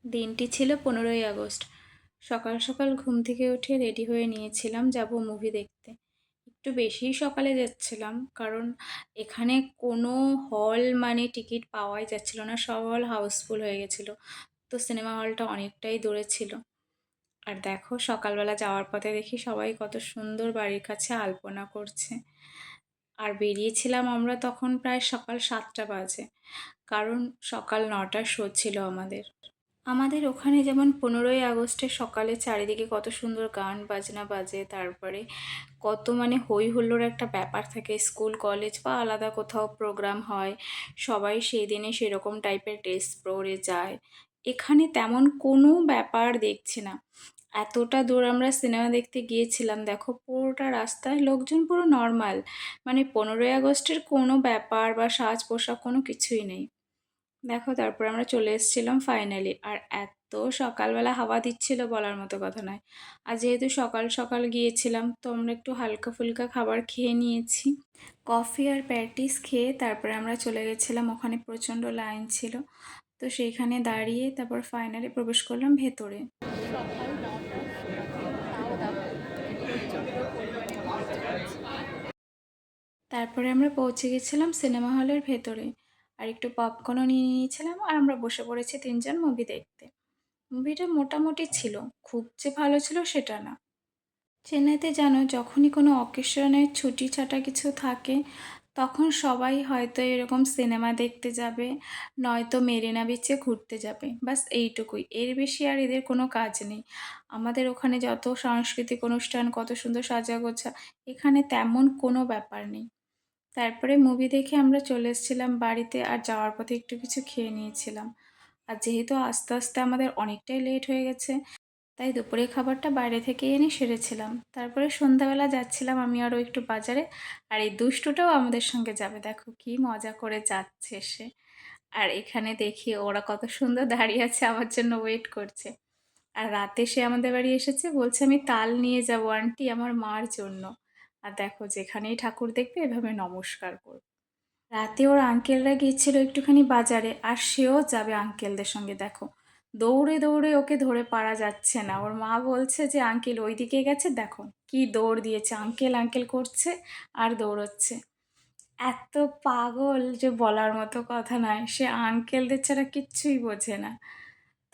দিনটি ছিল 15ই আগস্ট। সকাল সকাল ঘুম থেকে উঠে রেডি হয়ে নিয়েছিলাম যাব মুভি দেখতে। একটু বেশিই সকালে যাচ্ছিলাম, কারণ এখানে কোনো হল মানে টিকিট পাওয়াই যাচ্ছিল না, সব হল হাউসফুল হয়ে গেছিলো। তো সিনেমা হলটা অনেকটাই দূরে ছিল। আর দেখো, সকালবেলা যাওয়ার পথে দেখি সবাই কত সুন্দর বাড়ির কাছে আলপনা করছে। আর বেরিয়েছিলাম আমরা তখন প্রায় সকাল 7টা বাজে, কারণ সকাল 9টার শো ছিল আমাদের। আমাদের ওখানে যেমন 15ই আগস্টে সকালে চারিদিকে কত সুন্দর গান বাজনা বাজে, তারপরে কত মানে হই হুল্লোড় একটা ব্যাপার থাকে, স্কুল কলেজ বা আলাদা কোথাও প্রোগ্রাম হয়, সবাই সেই দিনে সেরকম টাইপের ড্রেস পরে যায়। এখানে তেমন কোনো ব্যাপার দেখছি না। এতটা দূর আমরা সিনেমা দেখতে গিয়েছিলাম, দেখো পুরোটা রাস্তায় লোকজন পুরো নর্মাল, মানে 15ই আগস্টের কোনো ব্যাপার বা সাজ পোশাক কোনো কিছুই নেই। দেখো, তারপর আমরা চলে এসেছিলাম ফাইনালি। আর এত সকালবেলা হাওয়া দিচ্ছিল বলার মতো কথা নয়। আর যেহেতু সকাল সকাল গিয়েছিলাম, তো আমরা একটু হালকা ফুলকা খাবার খেয়ে নিয়েছি। কফি আর প্যাটিস খেয়ে তারপরে আমরা চলে গেছিলাম, ওখানে প্রচণ্ড লাইন ছিল। তো সেইখানে দাঁড়িয়ে তারপর ফাইনালি প্রবেশ করলাম ভেতরে। তারপরে আমরা পৌঁছে গেছিলাম সিনেমা হলের ভেতরে। আর একটু পপকর্নও নিয়ে নিয়েছিলাম, আর আমরা বসে পড়েছি তিনজন মুভি দেখতে। মুভিটা মোটামুটি ছিল, খুব যে ভালো ছিল সেটা না। চেন্নাইতে জানো, যখনই কোনো অকেশনের ছুটি ছাটা কিছু থাকে, তখন সবাই হয়তো এরকম সিনেমা দেখতে যাবে, নয়তো মেরিনা বিচে ঘুরতে যাবে, বাস এইটুকুই। এর বেশি আর এদের কোনো কাজ নেই। আমাদের ওখানে যত সাংস্কৃতিক অনুষ্ঠান, কত সুন্দর সাজাগোছা, এখানে তেমন কোনো ব্যাপার নেই। তারপরে মুভি দেখে আমরা চলে এসেছিলাম বাড়িতে, আর যাওয়ার পথে একটু কিছু খেয়ে নিয়েছিলাম। আর যেহেতু আস্তে আস্তে আমাদের অনেকটাই লেট হয়ে গেছে, তাই দুপুরের খাবারটা বাইরে থেকে এনে সেরেছিলাম। তারপরে সন্ধ্যাবেলা যাচ্ছিলাম আমি আরও একটু বাজারে। আর এই দুষ্টুটাও আমাদের সঙ্গে যাবে, দেখো কি মজা করে যাচ্ছে সে। আর এখানে দেখি ওরা কত সুন্দর দাঁড়িয়ে আছে, আমার জন্য ওয়েট করছে। আর রাতে সে আমাদের বাড়ি এসেছে, বলছে আমি তাল নিয়ে যাবো আন্টি আমার মার জন্য। আর দেখো, যেখানেই ঠাকুর দেখবে এভাবে নমস্কার করবে। রাতে ওর আঙ্কেলরা গিয়েছিল একটুখানি বাজারে, আর সেও যাবে আঙ্কেলদের সঙ্গে। দেখো, দৌড়ে দৌড়ে ওকে ধরে পারা যাচ্ছে না। ওর মা বলছে যে আঙ্কেল ওই দিকে গেছে, দেখো কি দৌড় দিয়েছে, আঙ্কেল আঙ্কেল করছে আর দৌড়চ্ছে। এত পাগল যে বলার মতো কথা নয়, সে আঙ্কেলদের ছাড়া কিচ্ছুই বোঝে না।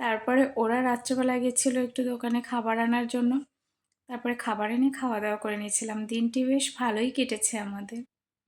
তারপরে ওরা রাত্রেবেলা গেছিলো একটু দোকানে খাবার আনার জন্য। তারপরে খাবার এনে খাওয়া দাওয়া করে নিয়েছিলাম। দিনটি বেশ ভালোই কেটেছে আমাদের।